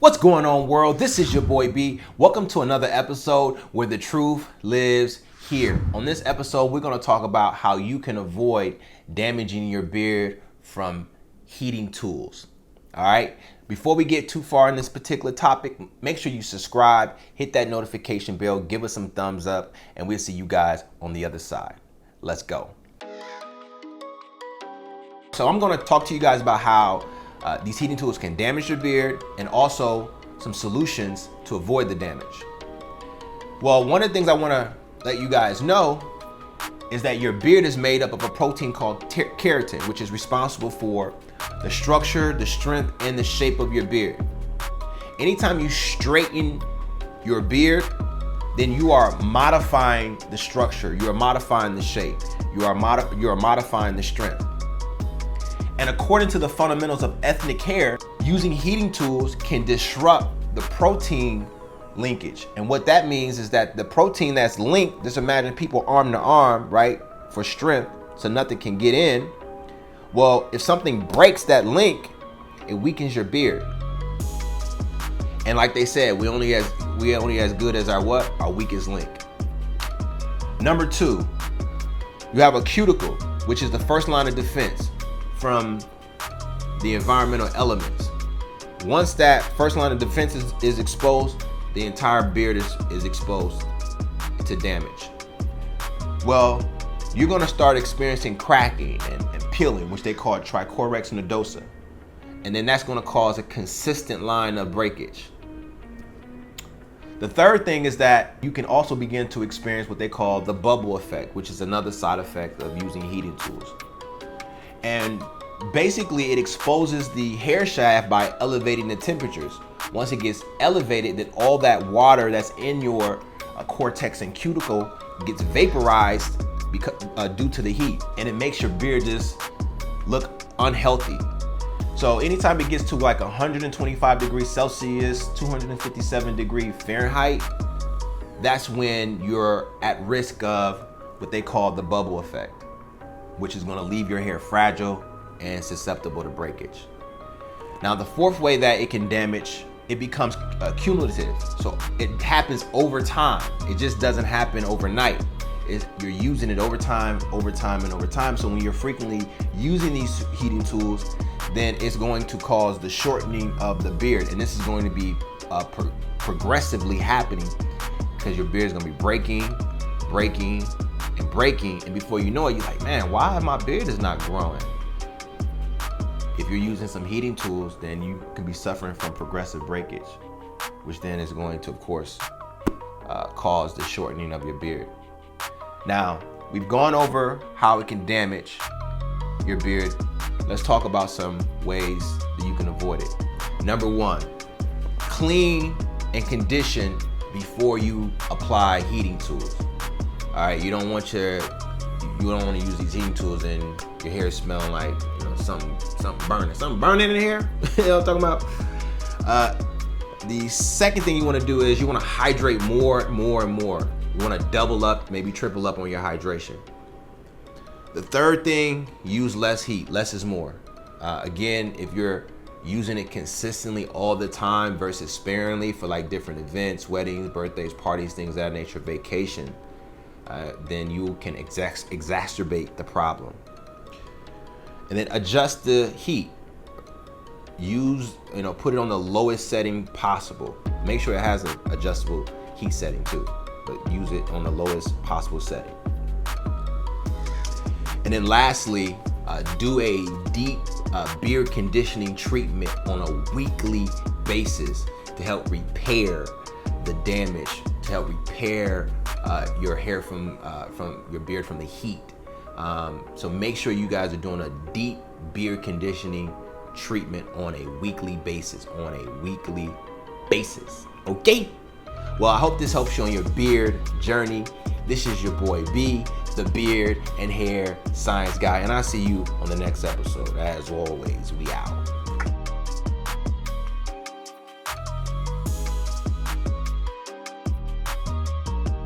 What's going on, world? This is your boy B. Welcome to another episode where the truth lives here. On this episode, we're going to talk about how you can avoid damaging your beard from heating tools. All right. Before we get too far in this particular topic, make sure you subscribe, hit that notification bell, give us some thumbs up, and we'll see you guys on the other side. Let's go. So I'm going to talk to you guys about how these heating tools can damage your beard and also some solutions to avoid the damage. Well, one of the things I want to let you guys know is that your beard is made up of a protein called keratin, which is responsible for the structure, the strength, and the shape of your beard. Anytime you straighten your beard, then you are modifying the structure, you are modifying the shape, you are modifying the strength. And according to the fundamentals of ethnic hair, using heating tools can disrupt the protein linkage. And what that means is that the protein that's linked, just imagine people arm to arm, right, for strength, so nothing can get in. Well, if something breaks that link, it weakens your beard. And like they said, we only as good as our weakest link. Number 2, you have a cuticle, which is the first line of defense from the environmental elements. Once that first line of defense is exposed, the entire beard is exposed to damage. Well, you're gonna start experiencing cracking and peeling, which they call trichorex nodosa. And then that's gonna cause a consistent line of breakage. The third thing is that you can also begin to experience what they call the bubble effect, which is another side effect of using heating tools. And basically it exposes the hair shaft by elevating the temperatures. Once it gets elevated, then all that water that's in your cortex and cuticle gets vaporized due to the heat, and it makes your beard just look unhealthy. So anytime it gets to like 125 degrees Celsius, 257 degrees Fahrenheit, that's when you're at risk of what they call the bubble effect, which is going to leave your hair fragile and susceptible to breakage. Now, the fourth way that it can damage, it becomes cumulative. So it happens over time. It just doesn't happen overnight. You're using it over time. So when you're frequently using these heating tools, then it's going to cause the shortening of the beard. And this is going to be progressively happening because your beard is going to be breaking. And before you know it, you're like, man, why my beard is not growing? If you're using some heating tools, then you can be suffering from progressive breakage, which then is going to, of course, cause the shortening of your beard. Now, we've gone over how it can damage your beard. Let's talk about some ways that you can avoid it. Number 1, clean and condition before you apply heating tools. All right, you don't want to use these heating tools and your hair smelling like, something burning in here. You know what I'm talking about? The second thing you want to do is you want to hydrate more and more. You want to double up, maybe triple up on your hydration. The third thing, use less heat. Less is more. Again, if you're using it consistently all the time versus sparingly for like different events, weddings, birthdays, parties, things of that nature, vacation, then you can exacerbate the problem. And then adjust the heat. Put it on the lowest setting possible. Make sure it has an adjustable heat setting too, but use it on the lowest possible setting. And then lastly, do a deep beard conditioning treatment on a weekly basis to help repair the damage, to help repair your hair from your beard from the heat. So make sure you guys are doing a deep beard conditioning treatment on a weekly basis. Okay? Well, I hope this helps you on your beard journey. This is your boy B, the beard and hair science guy, and I'll see you on the next episode. As always, we out.